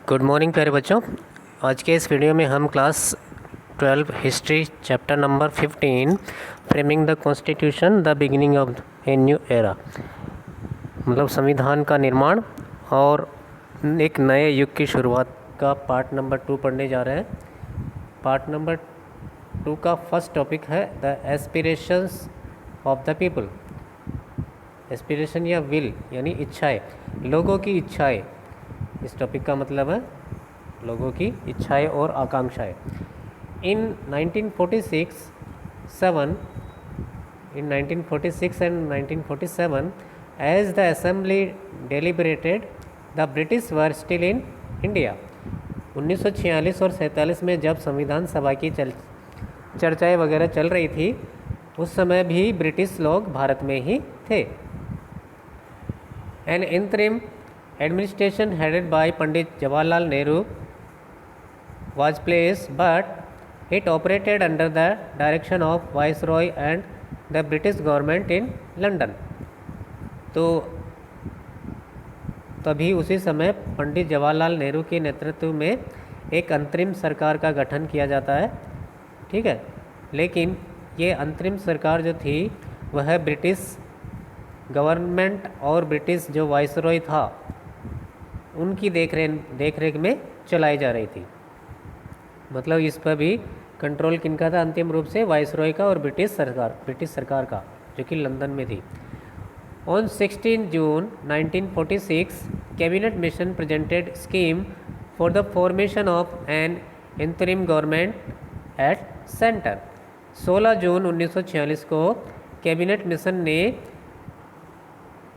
Good morning प्यारे बच्चों। आज के इस वीडियो में हम class 12 history chapter number 15 framing the constitution the beginning of a new era, मतलब संविधान का निर्माण और एक नए युग की शुरुआत का पार्ट नंबर 2 पढ़ने जा रहे हैं। पार्ट नंबर 2 का फर्स्ट टॉपिक है the aspirations of the people. Aspiration या विल यानी इच्छाएं, लोगों की इच्छाएं। इस टॉपिक का मतलब है लोगों की इच्छाएं और आकांक्षाएं। इन 1946 and 1947 as the assembly deliberated, the British were still in India। 1946 और 47 में जब संविधान सभा की चर्चाएं वगैरह चल रही थी, उस समय भी ब्रिटिश लोग भारत में ही थे। An interim administration headed by Pandit Jawaharlal Nehru was placed, but it operated under the direction of Viceroy and the British government in London। तो तभी उसी समय पंडित जवाहरलाल नेहरू के नेतृत्व में एक अंतरिम सरकार का गठन किया जाता है, ठीक है। लेकिन ये अंतरिम सरकार जो थी वह ब्रिटिश गवर्नमेंट और ब्रिटिश जो वाइसरॉय था उनकी देखरेख में चलाई जा रही थी। मतलब इस पर भी कंट्रोल किनका था अंतिम रूप से? वाइसरॉय का और ब्रिटिश सरकार का, जो कि लंदन में थी। On 16 June 1946 cabinet mission presented scheme for the formation of an interim government at centre. 16 जून 1946 को कैबिनेट मिशन ने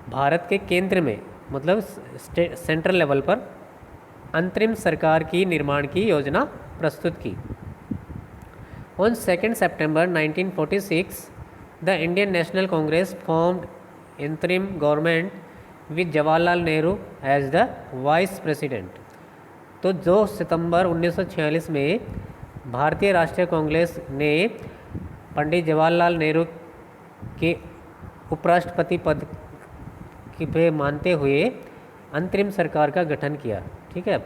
भारत के केंद्र में, मतलब सेंट्रल लेवल पर, अंतरिम सरकार की निर्माण की योजना प्रस्तुत की। ऑन 2 सितंबर 1946 the Indian National Congress formed interim government with Jawaharlal Nehru as the vice president. तो 2 सितंबर 1946 में भारतीय राष्ट्रीय कांग्रेस ने पंडित जवाहरलाल नेहरू के उपराष्ट्रपति पद पे मानते हुए अंतरिम सरकार का गठन किया, ठीक है।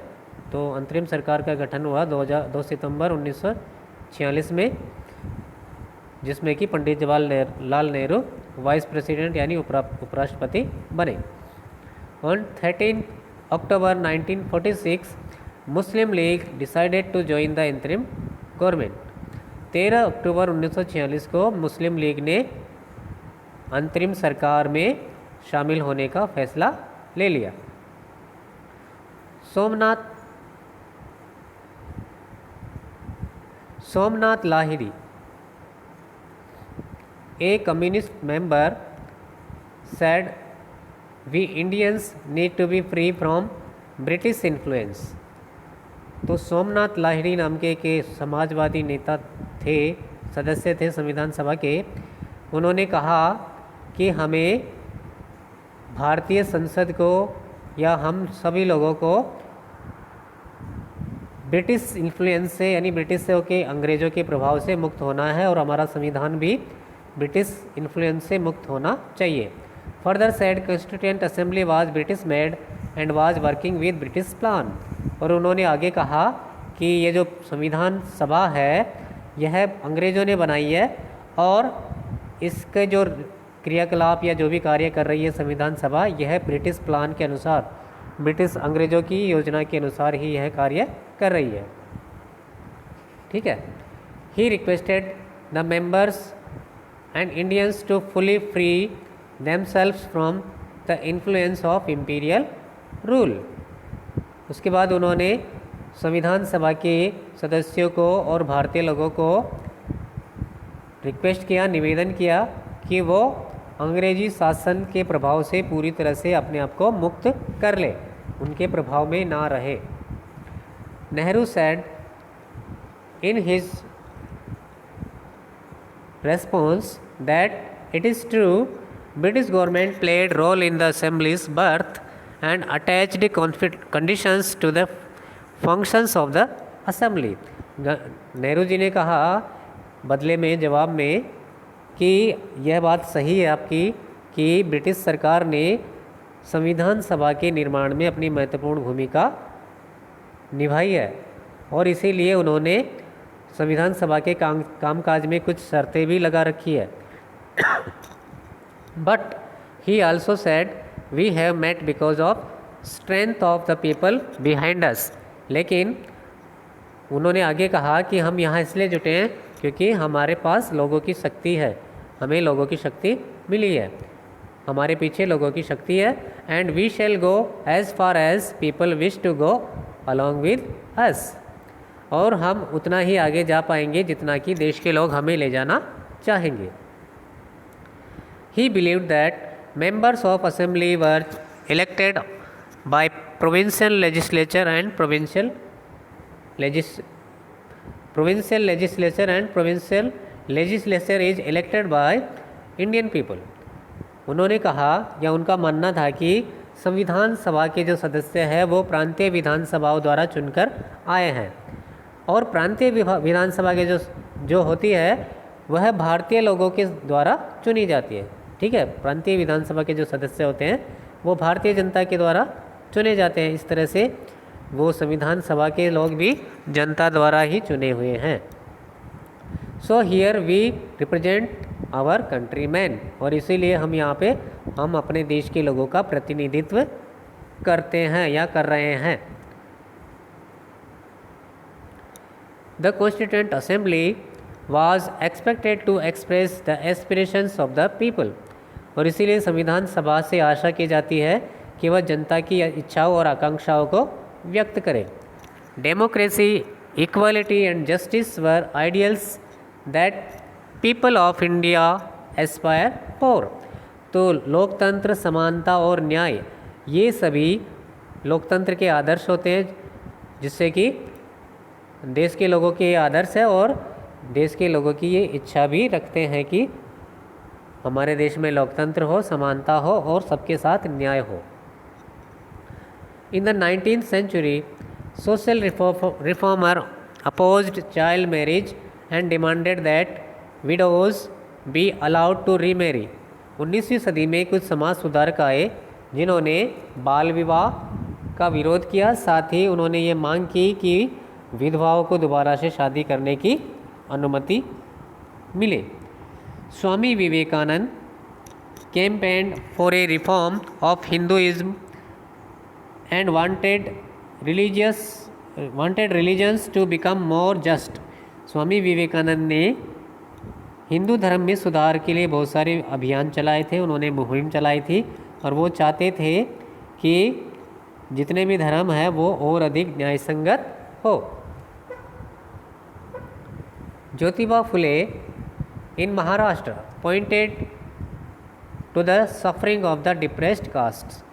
तो अंतरिम सरकार का गठन हुआ 2 सितंबर 1946 में, जिसमें कि पंडित जवाहरलाल नेहरू वाइस प्रेसिडेंट यानी उपराष्ट्रपति बने। On 13 October 1946 Muslim League decided to join the interim government. 13 अक्टूबर 1946 को मुस्लिम लीग ने अंतरिम सरकार में शामिल होने का फैसला ले लिया। Somnath Lahiri, a communist member, said we Indians need to be free from British influence। तो सोमनाथ लाहिड़ी नाम के एक समाजवादी नेता थे, सदस्य थे संविधान सभा के। उन्होंने कहा कि हमें भारतीय संसद को या हम सभी लोगों को ब्रिटिश इन्फ्लुएंस से, यानी ब्रिटिश से होकर अंग्रेज़ों के प्रभाव से मुक्त होना है, और हमारा संविधान भी ब्रिटिश इन्फ्लुएंस से मुक्त होना चाहिए। Further said constituent assembly was British made and was working with British plan. और उन्होंने आगे कहा कि ये जो संविधान सभा है यह अंग्रेज़ों ने बनाई है, और इसके जो क्रियाकलाप या जो भी कार्य कर रही है संविधान सभा, यह ब्रिटिश प्लान के अनुसार, ब्रिटिश अंग्रेज़ों की योजना के अनुसार ही यह कार्य कर रही है, ठीक है। He requested the members and Indians to fully free themselves from the influence of imperial rule. उसके बाद उन्होंने संविधान सभा के सदस्यों को और भारतीय लोगों को रिक्वेस्ट किया, निवेदन किया कि वो अंग्रेजी शासन के प्रभाव से पूरी तरह से अपने आप को मुक्त कर ले, उनके प्रभाव में ना रहे। Nehru said in his response that it is true British government played role in the assembly's birth and attached conditions to the functions of the assembly. Nehru ji ने कहा बदले में, जवाब में, कि यह बात सही है आपकी कि ब्रिटिश सरकार ने संविधान सभा के निर्माण में अपनी महत्वपूर्ण भूमिका निभाई है और इसीलिए उन्होंने संविधान सभा के कामकाज में कुछ शर्तें भी लगा रखी है। But he also said we have met because of strength of the people behind us. लेकिन उन्होंने आगे कहा कि हम यहाँ इसलिए जुटे हैं क्योंकि हमारे पास लोगों की शक्ति है, हमें लोगों की शक्ति मिली है, हमारे पीछे लोगों की शक्ति है। And we shall go as far as people wish to go along with us. और हम उतना ही आगे जा पाएंगे जितना कि देश के लोग हमें ले जाना चाहेंगे। He believed that members of assembly were elected by provincial legislature and provincial legislature is elected by Indian people। उन्होंने कहा या उनका मानना था कि संविधान सभा के जो सदस्य हैं वो प्रांतीय विधानसभाओं द्वारा चुनकर आए हैं और प्रांतीय विधानसभा के जो होती है वह भारतीय लोगों के द्वारा चुनी जाती है। ठीक है, प्रांतीय विधानसभा के जो सदस्य होते हैं वो भारतीय जनता के द्वारा चुने जाते हैं। इस तरह से वो संविधान सभा के लोग भी जनता द्वारा ही चुने हुए हैं। So here we represent our countryman. और इसीलिए हम यहाँ पे हम अपने देश के लोगों का प्रतिनिधित्व करते हैं या कर रहे हैं। The constituent assembly was expected to express the aspirations of the people। और इसीलिए संविधान सभा से आशा की जाती है कि वह जनता की इच्छाओं और आकांक्षाओं को व्यक्त करे। Democracy, equality and justice were ideals that people of India Aspire for. तो लोकतंत्र, समानता और न्याय ये सभी लोकतंत्र के आदर्श होते हैं जिससे कि देश के लोगों के आदर्श है और देश के लोगों की ये इच्छा भी रखते हैं कि हमारे देश में लोकतंत्र हो, समानता हो और सबके साथ न्याय हो। In the 19th century, social reformer opposed child marriage and demanded that widows be allowed to remarry। 19वीं सदी में कुछ समाज सुधारक आए जिन्होंने बाल विवाह का विरोध किया, साथ ही उन्होंने ये मांग की कि विधवाओं को दोबारा से शादी करने की अनुमति मिले। Swami Vivekananda campaigned for a reform of Hinduism and wanted religions to become more just। Swami Vivekananda ने हिंदू धर्म में सुधार के लिए बहुत सारे अभियान चलाए थे, उन्होंने मुहिम चलाई थी और वो चाहते थे कि जितने भी धर्म है वो और अधिक न्यायसंगत हो। Jyotiba Phule in Maharashtra pointed to the suffering of the depressed castes.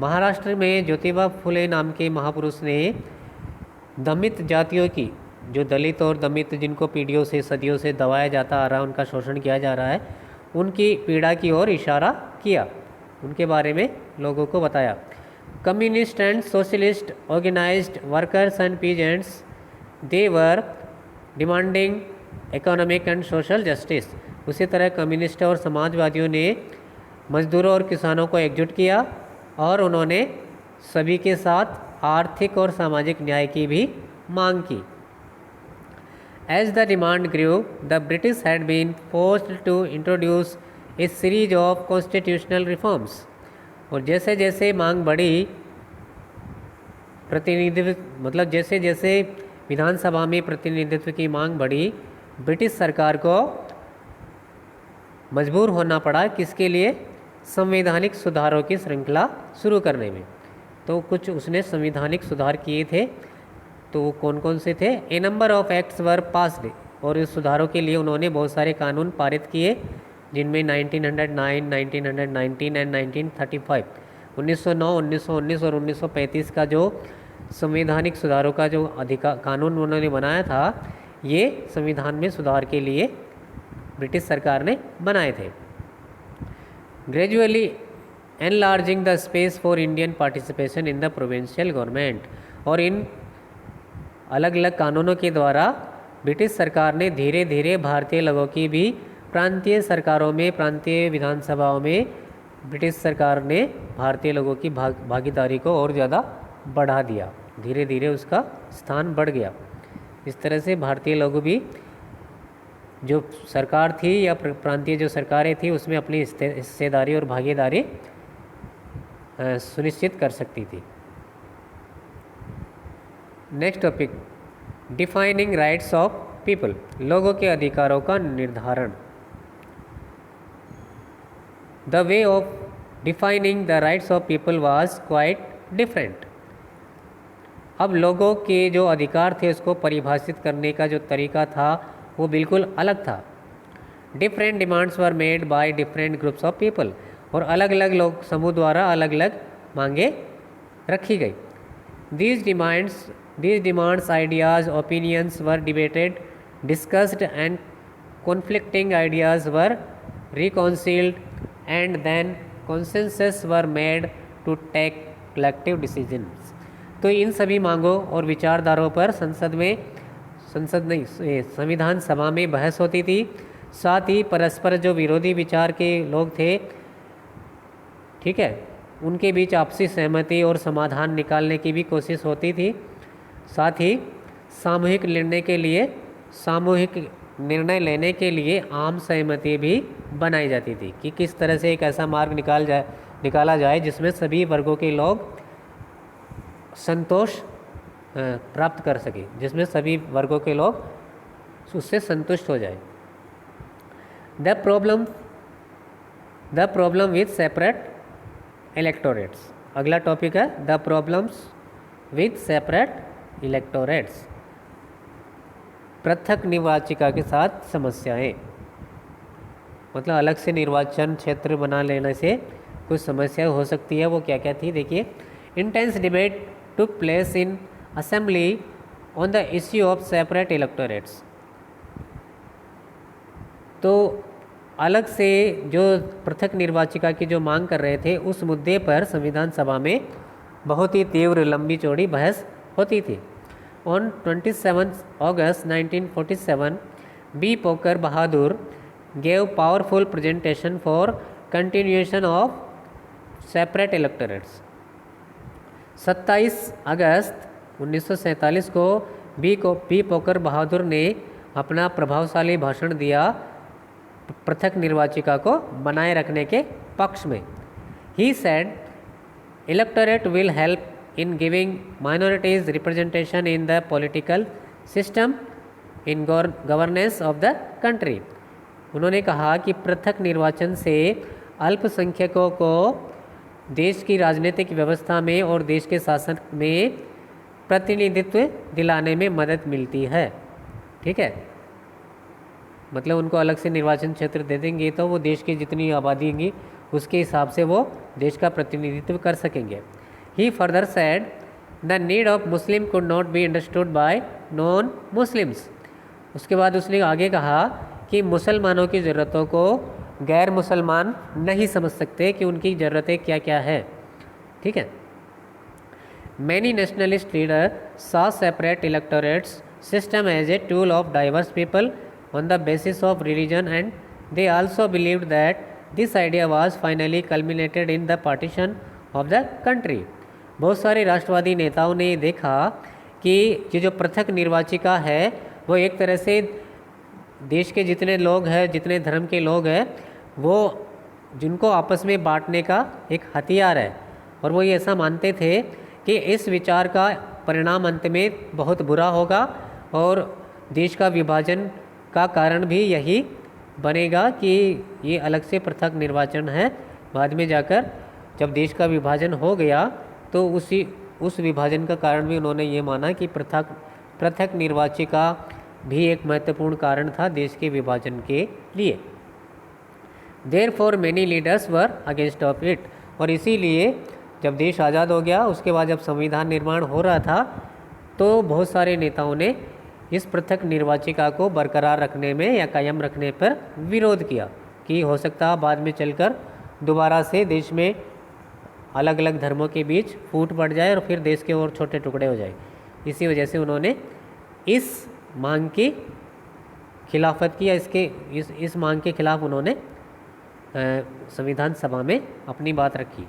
Maharashtra में ज्योतिबा फुले नाम के महापुरुष ने दमित जातियों की, जो दलित और दमित जिनको पीढ़ियों से सदियों से दबाया जाता आ रहा है, उनका शोषण किया जा रहा है, उनकी पीड़ा की ओर इशारा किया, उनके बारे में लोगों को बताया। Communist and socialist organised workers and peasants, they were demanding economic and social justice. उसी तरह कम्युनिस्ट और समाजवादियों ने मजदूरों और किसानों को एकजुट किया और उन्होंने सभी के साथ आर्थिक और सामाजिक न्याय की भी मांग की। As the demand grew, the British had been forced to introduce a series of constitutional reforms. और जैसे जैसे मांग बढ़ी, प्रतिनिधित्व जैसे जैसे विधानसभा में प्रतिनिधित्व की मांग बढ़ी, ब्रिटिश सरकार को मजबूर होना पड़ा किसके लिए? संवैधानिक सुधारों की श्रृंखला शुरू करने में। तो कुछ उसने संवैधानिक सुधार किए थे, तो वो कौन कौन से थे? A number of acts were passed. और इस सुधारों के लिए उन्होंने बहुत सारे कानून पारित किए, जिनमें 1909, 1919 एंड 1935, 1909, 1919 और 1935 का जो संवैधानिक सुधारों का जो कानून उन्होंने बनाया था, ये संविधान में सुधार के लिए ब्रिटिश सरकार ने बनाए थे। Gradually enlarging the space for Indian participation in the provincial government. और इन अलग अलग कानूनों के द्वारा ब्रिटिश सरकार ने धीरे धीरे भारतीय लोगों की भी प्रांतीय सरकारों में, प्रांतीय विधानसभाओं में ब्रिटिश सरकार ने भारतीय लोगों की भागीदारी को और ज़्यादा बढ़ा दिया। धीरे धीरे उसका स्थान बढ़ गया। इस तरह से भारतीय लोग भी जो सरकार थी या प्रांतीय जो सरकारें थी उसमें अपनी हिस्सेदारी और भागीदारी सुनिश्चित कर सकती थी। Next topic, defining rights of people, लोगों के अधिकारों का निर्धारण। The way of defining the rights of people was quite different. अब लोगों के जो अधिकार थे उसको परिभाषित करने का जो तरीका था वो बिल्कुल अलग था। Different demands were made by different groups of people, और अलग अलग लोग समूह द्वारा अलग अलग मांगे रखी गई। These demands, ideas, opinions were debated, discussed, and conflicting ideas were reconciled, and then consensus were made to take collective decisions. तो इन सभी मांगों और विचारधारों पर संविधान सभा में बहस होती थी। साथ ही परस्पर जो विरोधी विचार के लोग थे, ठीक है, उनके बीच आपसी सहमति और समाधान निकालने की भी कोशिश होती थी। साथ ही सामूहिक निर्णय लेने के लिए आम सहमति भी बनाई जाती थी कि किस तरह से एक ऐसा मार्ग निकाला जाए जिसमें सभी वर्गों के लोग संतोष प्राप्त कर सके, जिसमें सभी वर्गों के लोग उससे संतुष्ट हो जाए। The problem with separate electorates, अगला टॉपिक है the problems with separate electorates, पृथक निर्वाचिका के साथ समस्याएं। मतलब अलग से निर्वाचन क्षेत्र बना लेने से कुछ समस्या हो सकती है। वो क्या क्या थी देखिए। Intense debate took place in assembly on the issue of separate electorates. तो अलग से जो पृथक निर्वाचिका की जो मांग कर रहे थे उस मुद्दे पर संविधान सभा में बहुत ही तीव्र लंबी चौड़ी बहस होती थी। On 27 August 1947 B Pocker Bahadur gave powerful presentation for continuation of separate electorates. 27 अगस्त 1947 को बी पोकर बहादुर ने अपना प्रभावशाली भाषण दिया पृथक निर्वाचिका को बनाए रखने के पक्ष में। He said electorate will help in giving minorities representation in the political system in governance of the country। उन्होंने कहा कि पृथक निर्वाचन से अल्पसंख्यकों को देश की राजनीतिक व्यवस्था में और देश के शासन में प्रतिनिधित्व दिलाने में मदद मिलती है। ठीक है, मतलब उनको अलग से निर्वाचन क्षेत्र दे देंगे तो वो देश की जितनी आबादी होगी उसके हिसाब से वो देश का प्रतिनिधित्व कर सकेंगे। He further said the need of Muslim could not be understood by non-Muslims। उसके बाद उसने आगे कहा कि मुसलमानों की ज़रूरतों को गैर मुसलमान नहीं समझ सकते कि उनकी ज़रूरतें क्या क्या है। ठीक है। Many nationalist leaders saw separate electorates system as a tool of diverse people on the basis of religion, and they also believed that this idea was finally culminated in the partition of the country। बहुत सारे राष्ट्रवादी नेताओं ने देखा कि ये जो पृथक निर्वाचिका है वो एक तरह से देश के जितने लोग हैं, जितने धर्म के लोग हैं, वो जिनको आपस में बांटने का एक हथियार है। और वो ये ऐसा मानते थे कि इस विचार का परिणाम अंत में बहुत बुरा होगा और देश का विभाजन का कारण भी यही बनेगा कि ये अलग से पृथक निर्वाचन है। बाद में जाकर जब देश का विभाजन हो गया तो उस विभाजन का कारण भी उन्होंने ये माना कि पृथक निर्वाचिका भी एक महत्वपूर्ण कारण था देश के विभाजन के लिए। Therefore many leaders were against of it. और इसीलिए जब देश आज़ाद हो गया उसके बाद जब संविधान निर्माण हो रहा था तो बहुत सारे नेताओं ने इस पृथक निर्वाचिका को बरकरार रखने में या कायम रखने पर विरोध किया कि हो सकता है बाद में चलकर दोबारा से देश में अलग अलग धर्मों के बीच फूट पड़ जाए और फिर देश के और छोटे टुकड़े हो जाए। इसी वजह से उन्होंने इस मांग की खिलाफत की या इस मांग के खिलाफ उन्होंने संविधान सभा में अपनी बात रखी।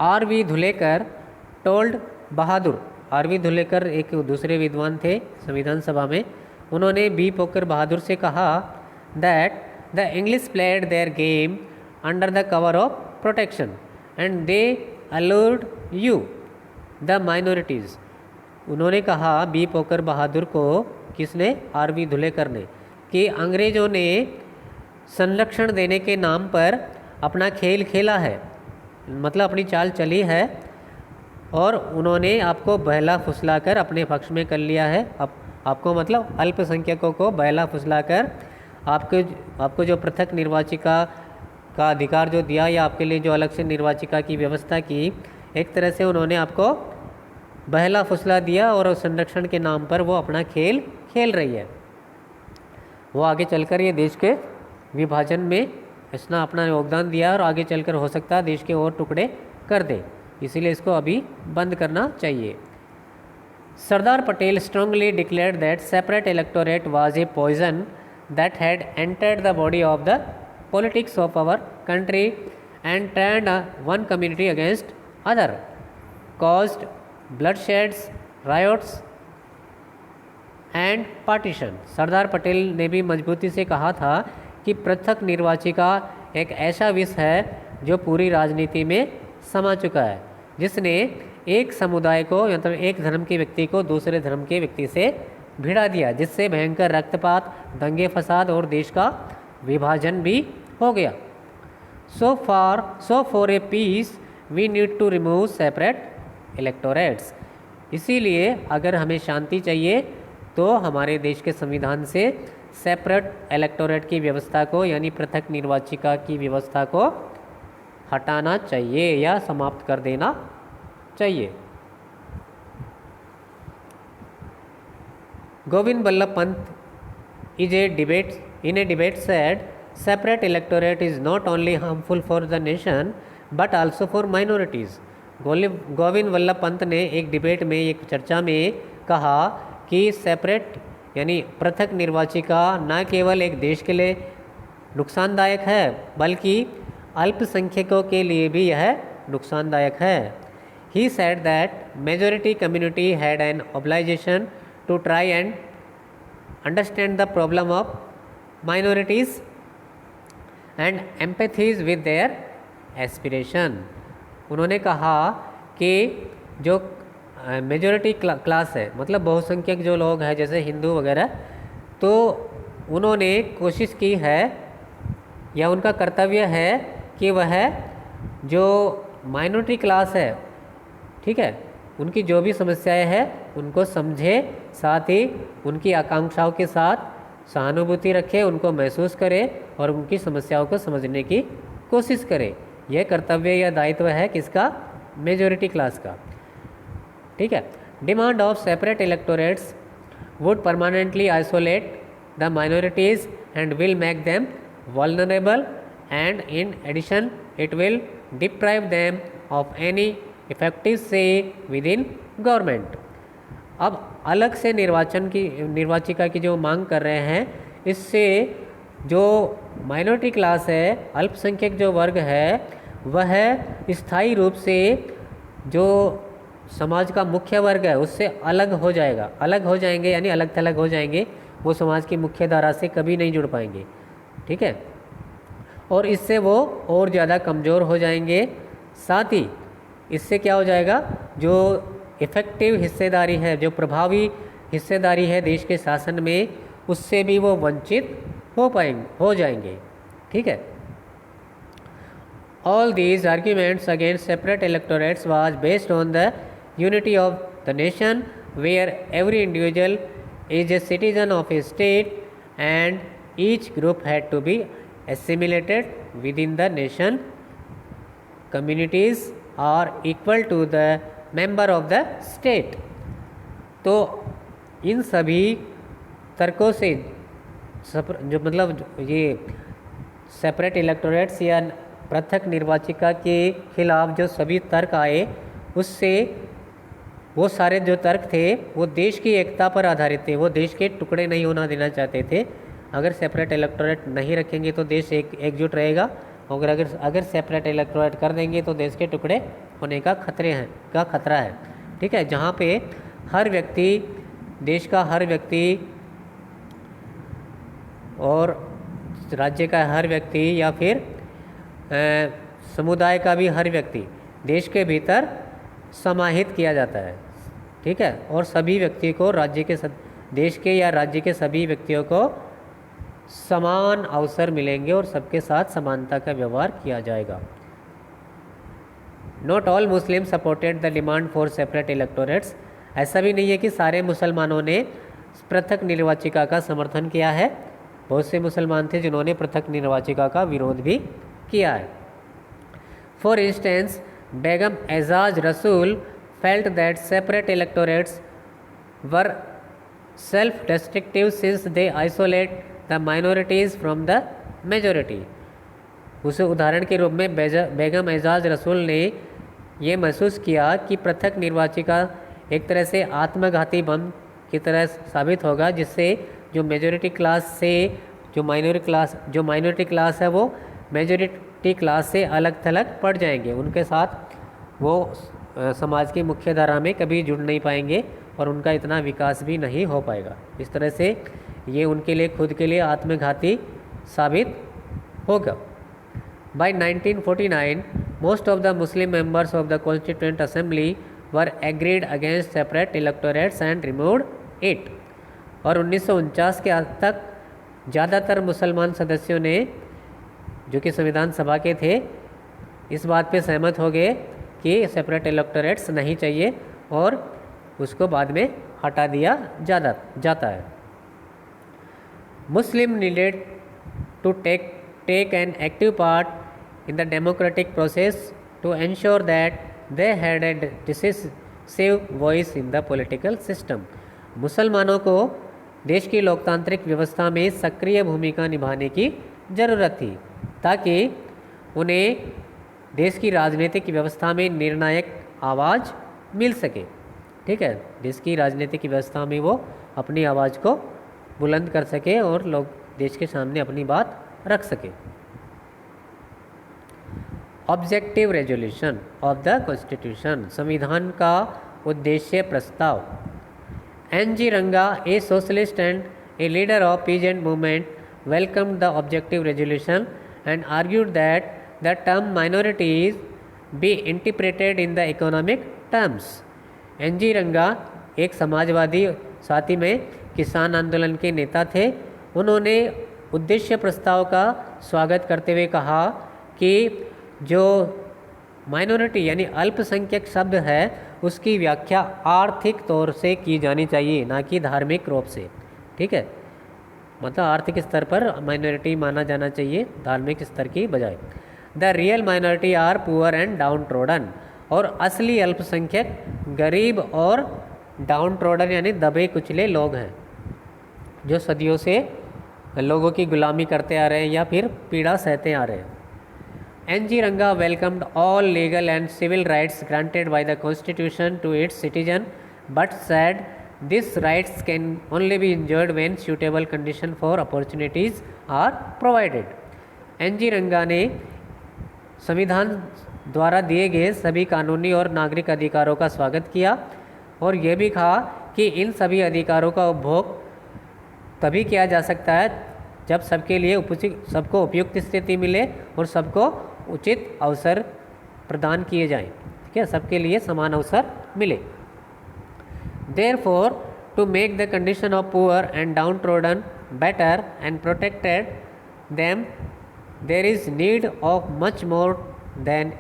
R V Dhulekar told Bahadur, R V Dhulekar एक दूसरे विद्वान थे संविधान सभा में, उन्होंने बी पोकर बहादुर से कहा that the English played their game under the cover of protection and they allured you the minorities. उन्होंने कहा बी पोकर बहादुर को, किसने, आरवी धुलेकर ने, कि अंग्रेज़ों ने संरक्षण देने के नाम पर अपना खेल खेला है, मतलब अपनी चाल चली है, और उन्होंने आपको बहला फुसलाकर अपने पक्ष में कर लिया है। आपको मतलब अल्पसंख्यकों को बहला फुसलाकर आपको जो पृथक निर्वाचिका का अधिकार जो दिया, या आपके लिए जो अलग से निर्वाचिका की व्यवस्था की, एक तरह से उन्होंने आपको बहला फुसला दिया और संरक्षण के नाम पर वो अपना खेल खेल रही है। वो आगे चलकर ये देश के विभाजन में इसने अपना योगदान दिया और आगे चलकर हो सकता है देश के और टुकड़े कर दे, इसीलिए इसको अभी बंद करना चाहिए। Sardar Patel strongly declared that separate electorate was a poison that had entered the body of the politics of our country and turned one community against other, caused bloodsheds, riots and partition. Sardar Patel ने भी मजबूती से कहा था कि पृथक निर्वाचिका एक ऐसा विष है जो पूरी राजनीति में समा चुका है, जिसने एक समुदाय को, मतलब एक धर्म के व्यक्ति को दूसरे धर्म के व्यक्ति से भिड़ा दिया, जिससे भयंकर रक्तपात, दंगे फसाद और देश का विभाजन भी हो गया। So for a peace we need to remove separate electorates. इसीलिए अगर हमें शांति चाहिए तो हमारे देश के संविधान से सेपरेट इलेक्टोरेट की व्यवस्था को, यानी पृथक निर्वाचिका की व्यवस्था को हटाना चाहिए या समाप्त कर देना चाहिए। Govind Ballabh Pant in a debate said separate electorate is not only harmful for the nation but also for minorities। Govind Vallabh Pant ने एक डिबेट में, एक चर्चा में कहा कि सेपरेट यानी पृथक निर्वाचिका न केवल एक देश के लिए नुकसानदायक है बल्कि अल्पसंख्यकों के लिए भी यह नुकसानदायक है। He said that majority community had an obligation to try and understand the problem of minorities and empathize with their aspiration। उन्होंने कहा कि जो मेजॉरिटी क्लास है, मतलब बहुसंख्यक जो लोग हैं जैसे हिंदू वगैरह, तो उन्होंने कोशिश की है या उनका कर्तव्य है कि वह जो माइनॉरिटी क्लास है, ठीक है, उनकी जो भी समस्याएं हैं उनको समझे, साथ ही उनकी आकांक्षाओं के साथ सहानुभूति रखे, उनको महसूस करे और उनकी समस्याओं को समझने की कोशिश करे। यह कर्तव्य या दायित्व है किसका? मेजॉरिटी क्लास का, ठीक है। Demand of separate electorates would permanently isolate the minorities and will make them vulnerable and in addition it will deprive them of any effective say within government. अब अलग से निर्वाचिका की जो मांग कर रहे हैं, इससे जो माइनॉरिटी क्लास है, अल्पसंख्यक जो वर्ग है, वह स्थायी रूप से जो समाज का मुख्य वर्ग है उससे अलग हो जाएगा, अलग हो जाएंगे, यानी अलग थलग हो जाएंगे, वो समाज की मुख्य धारा से कभी नहीं जुड़ पाएंगे, ठीक है। और इससे वो और ज़्यादा कमज़ोर हो जाएंगे। साथ ही इससे क्या हो जाएगा, जो इफ़ेक्टिव हिस्सेदारी है, जो प्रभावी हिस्सेदारी है देश के शासन में, उससे भी वो वंचित हो जाएंगे, ठीक है। All these arguments against separate electorates was based on the unity of the nation where every individual is a citizen of a state and each group had to be assimilated within the nation। communities are equal to the member of the state। तो इन सभी तर्कों से जो मतलब ये separate electorates या पृथक निर्वाचिका के खिलाफ जो सभी तर्क आए, उससे वो सारे जो तर्क थे वो देश की एकता पर आधारित थे, वो देश के टुकड़े नहीं होना देना चाहते थे। अगर सेपरेट इलेक्टोरेट नहीं रखेंगे तो देश एकजुट रहेगा, और अगर सेपरेट इलेक्टोरेट कर देंगे तो देश के टुकड़े होने का खतरा है। ठीक है, जहाँ पे हर व्यक्ति, देश का हर व्यक्ति और राज्य का हर व्यक्ति या फिर समुदाय का भी हर व्यक्ति देश के भीतर समाहित किया जाता है। ठीक है, और सभी व्यक्ति को देश के या राज्य के सभी व्यक्तियों को समान अवसर मिलेंगे और सबके साथ समानता का व्यवहार किया जाएगा। Not all Muslim supported the demand for separate electorates. ऐसा भी नहीं है कि सारे मुसलमानों ने पृथक निर्वाचिका का समर्थन किया है। बहुत से मुसलमान थे जिन्होंने पृथक निर्वाचिका का विरोध भी किया है। फॉर इंस्टेंस, बेगम एजाज रसूल felt that separate electorates were self destructive since they isolate the minorities from the majority. उस उदाहरण के रूप में बेगम एजाज रसूल ने ये महसूस किया कि पृथक निर्वाचिका एक तरह से आत्मघाती बम की तरह साबित होगा, जिससे जो मेजॉरिटी क्लास से जो माइनॉरिटी क्लास है वो मेजॉरिटी क्लास से अलग थलग पड़ जाएंगे। उनके साथ वो समाज की मुख्य धारा में कभी जुड़ नहीं पाएंगे और उनका इतना विकास भी नहीं हो पाएगा। इस तरह से ये उनके लिए खुद के लिए आत्मघाती साबित होगा। By 1949, most of the Muslim members of the Constituent Assembly were agreed against separate electorates and removed it. और 1949 के तक ज़्यादातर मुसलमान सदस्यों ने, जो कि संविधान सभा के थे, इस बात पे सहमत हो गए कि सेपरेट इलेक्टोरेट्स नहीं चाहिए और उसको बाद में हटा दिया जाता है। Muslim needed to take an active part in the democratic process to ensure that they had a decisive voice in the political system. मुसलमानों को देश की लोकतांत्रिक व्यवस्था में सक्रिय भूमिका निभाने की ज़रूरत थी ताकि उन्हें देश की राजनीतिक व्यवस्था में निर्णायक आवाज़ मिल सके। ठीक है, देश की राजनीतिक व्यवस्था में वो अपनी आवाज़ को बुलंद कर सके और लोग देश के सामने अपनी बात रख सके। Objective resolution of the constitution, संविधान का उद्देश्य प्रस्ताव। N G. Ranga, a socialist and a leader of peasant movement, welcomed the objective resolution and argued that the term minorities be interpreted in the economic terms. N G. Ranga एक समाजवादी, साथ ही में किसान आंदोलन के नेता थे। उन्होंने उद्देश्य प्रस्ताव का स्वागत करते हुए कहा कि जो माइनॉरिटी यानी अल्पसंख्यक शब्द है उसकी व्याख्या आर्थिक तौर से की जानी चाहिए, ना कि धार्मिक रूप से। ठीक है, मतलब आर्थिक स्तर पर माइनॉरिटी माना जाना चाहिए, धार्मिक स्तर की बजाय। The real minority are poor and downtrodden, और असली अल्पसंख्यक गरीब और डाउन ट्रोडन यानी दबे कुचले लोग हैं जो सदियों से लोगों की गुलामी करते आ रहे हैं या फिर पीड़ा सहते आ रहे हैं। N G. Ranga welcomed all legal and civil rights granted by the constitution to its citizen but said this rights can only be enjoyed when suitable condition for opportunities are provided. N G. Ranga ने संविधान द्वारा दिए गए सभी कानूनी और नागरिक अधिकारों का स्वागत किया और यह भी कहा कि इन सभी अधिकारों का उपभोग तभी किया जा सकता है जब सबको उपयुक्त स्थिति मिले और सबको उचित अवसर प्रदान किए जाएं। ठीक है, सबके लिए समान अवसर मिले। Therefore, to make the condition of poor and downtrodden better and protected them, there is need of much more than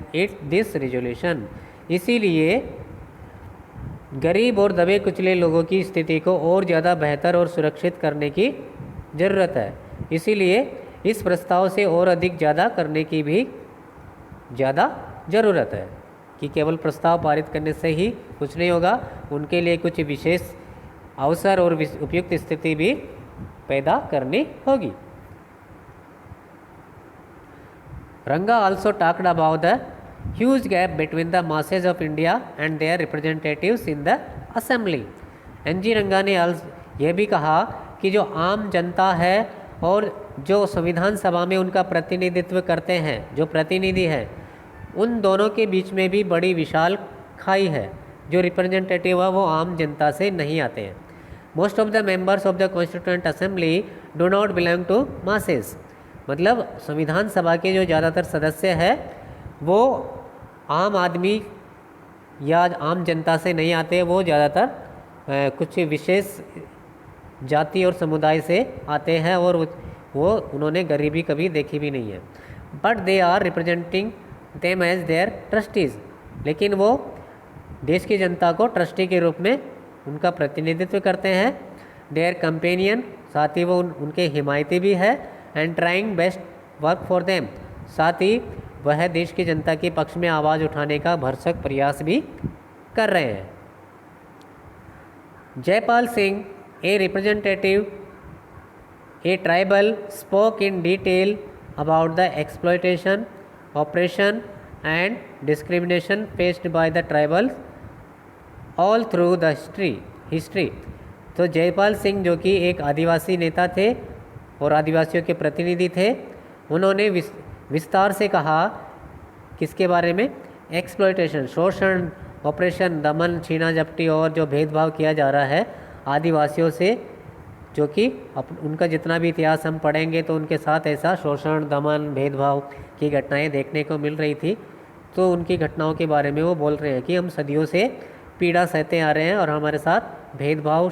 this resolution. इसीलिए गरीब और दबे कुचले लोगों की स्थिति को और ज़्यादा बेहतर और सुरक्षित करने की ज़रूरत है। इसीलिए इस प्रस्ताव से और अधिक ज़्यादा करने की भी ज़्यादा ज़रूरत है कि केवल प्रस्ताव पारित करने से ही कुछ नहीं होगा, उनके लिए कुछ विशेष अवसर और उपयुक्त स्थिति भी पैदा करनी होगी। रंगा also talked about the huge gap between the masses of India and their representatives in the assembly. एन.जी. Ranga ने यह भी कहा कि जो आम जनता है और जो संविधान सभा में उनका प्रतिनिधित्व करते हैं, जो प्रतिनिधि हैं, उन दोनों के बीच में भी बड़ी विशाल खाई है। जो रिप्रेजेंटेटिव है वो आम जनता से नहीं आते हैं। Most of the members of the constituent assembly do not belong to masses, मतलब संविधान सभा के जो ज़्यादातर सदस्य हैं वो आम आदमी या आम जनता से नहीं आते, वो ज़्यादातर कुछ विशेष जाति और समुदाय से आते हैं और वो उन्होंने गरीबी कभी देखी भी नहीं है। But they are representing them as their trustees, लेकिन वो देश की जनता को ट्रस्टी के रूप में उनका प्रतिनिधित्व करते हैं। देयर कंपेनियन, साथ ही वो उनके हिमायती भी है। And trying best work for them, साथ ही वह देश की जनता के पक्ष में आवाज़ उठाने का भरसक प्रयास भी कर रहे हैं। Jaipal Singh, a representative a tribal, spoke in detail about the exploitation, operation and discrimination faced by the tribals all through the history. तो जयपाल सिंह जो कि एक आदिवासी नेता थे और आदिवासियों के प्रतिनिधि थे, उन्होंने विस्तार से कहा किसके बारे में, एक्सप्लॉयटेशन, शोषण, ऑपरेशन, दमन, छीना झपटी और जो भेदभाव किया जा रहा है आदिवासियों से, जो कि उनका जितना भी इतिहास हम पढ़ेंगे तो उनके साथ ऐसा शोषण, दमन, भेदभाव की घटनाएं देखने को मिल रही थी। तो उनकी घटनाओं के बारे में वो बोल रहे हैं कि हम सदियों से पीड़ा सहते आ रहे हैं और हमारे साथ भेदभाव,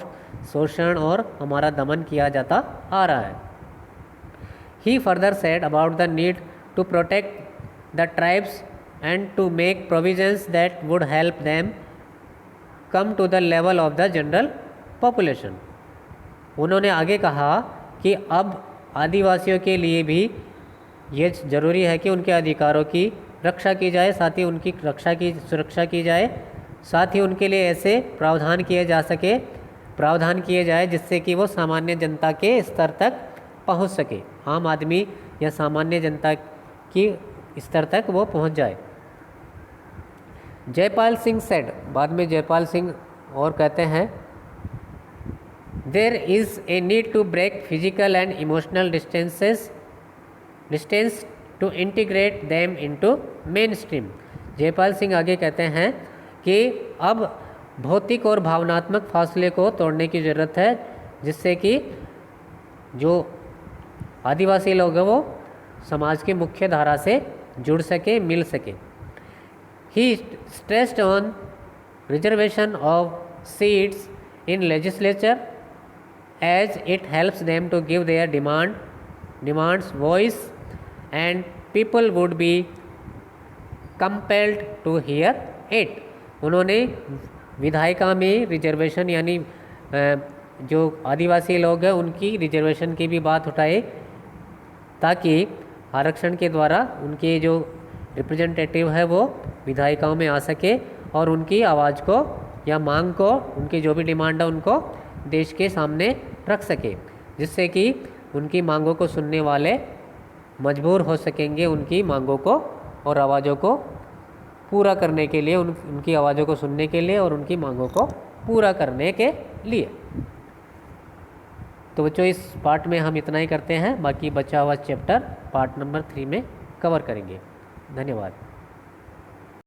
शोषण और हमारा दमन किया जाता आ रहा है। He further said about the need to protect the tribes and to make provisions that would help them come to the level of the general population. उन्होंने आगे कहा कि अब आदिवासियों के लिए भी ये ज़रूरी है कि उनके अधिकारों की रक्षा की जाए, साथ ही उनकी सुरक्षा की जाए, साथ ही उनके लिए ऐसे प्रावधान किए जाए जिससे कि वो सामान्य जनता के स्तर तक पहुंच सके, आम आदमी या सामान्य जनता की स्तर तक वो पहुंच जाए। जयपाल सिंह सेड, बाद में जयपाल सिंह और कहते हैं, there is a need to break physical and emotional distance to integrate them into mainstream. Jaipal Singh आगे कहते हैं कि अब भौतिक और भावनात्मक फासले को तोड़ने की ज़रूरत है, जिससे कि जो आदिवासी लोग हैं वो समाज की मुख्य धारा से जुड़ सके, मिल सके। He stressed on reservation of seats in legislature as it helps them to give their demands voice and people would be compelled to hear it. उन्होंने विधायिका में रिजर्वेशन यानी जो आदिवासी लोग हैं उनकी रिजर्वेशन की भी बात उठाए, ताकि आरक्षण के द्वारा उनके जो रिप्रेजेंटेटिव है वो विधायिकाओं में आ सके और उनकी आवाज़ को या मांग को, उनकी जो भी डिमांड है उनको देश के सामने रख सके, जिससे कि उनकी मांगों को सुनने वाले मजबूर हो सकेंगे उनकी मांगों को और आवाज़ों को पूरा करने के लिए, उनकी आवाज़ों को सुनने के लिए और उनकी मांगों को पूरा करने के लिए। तो बच्चों इस पार्ट में हम इतना ही करते हैं, बाकी बचा हुआ चैप्टर पार्ट नंबर 3 में कवर करेंगे। धन्यवाद।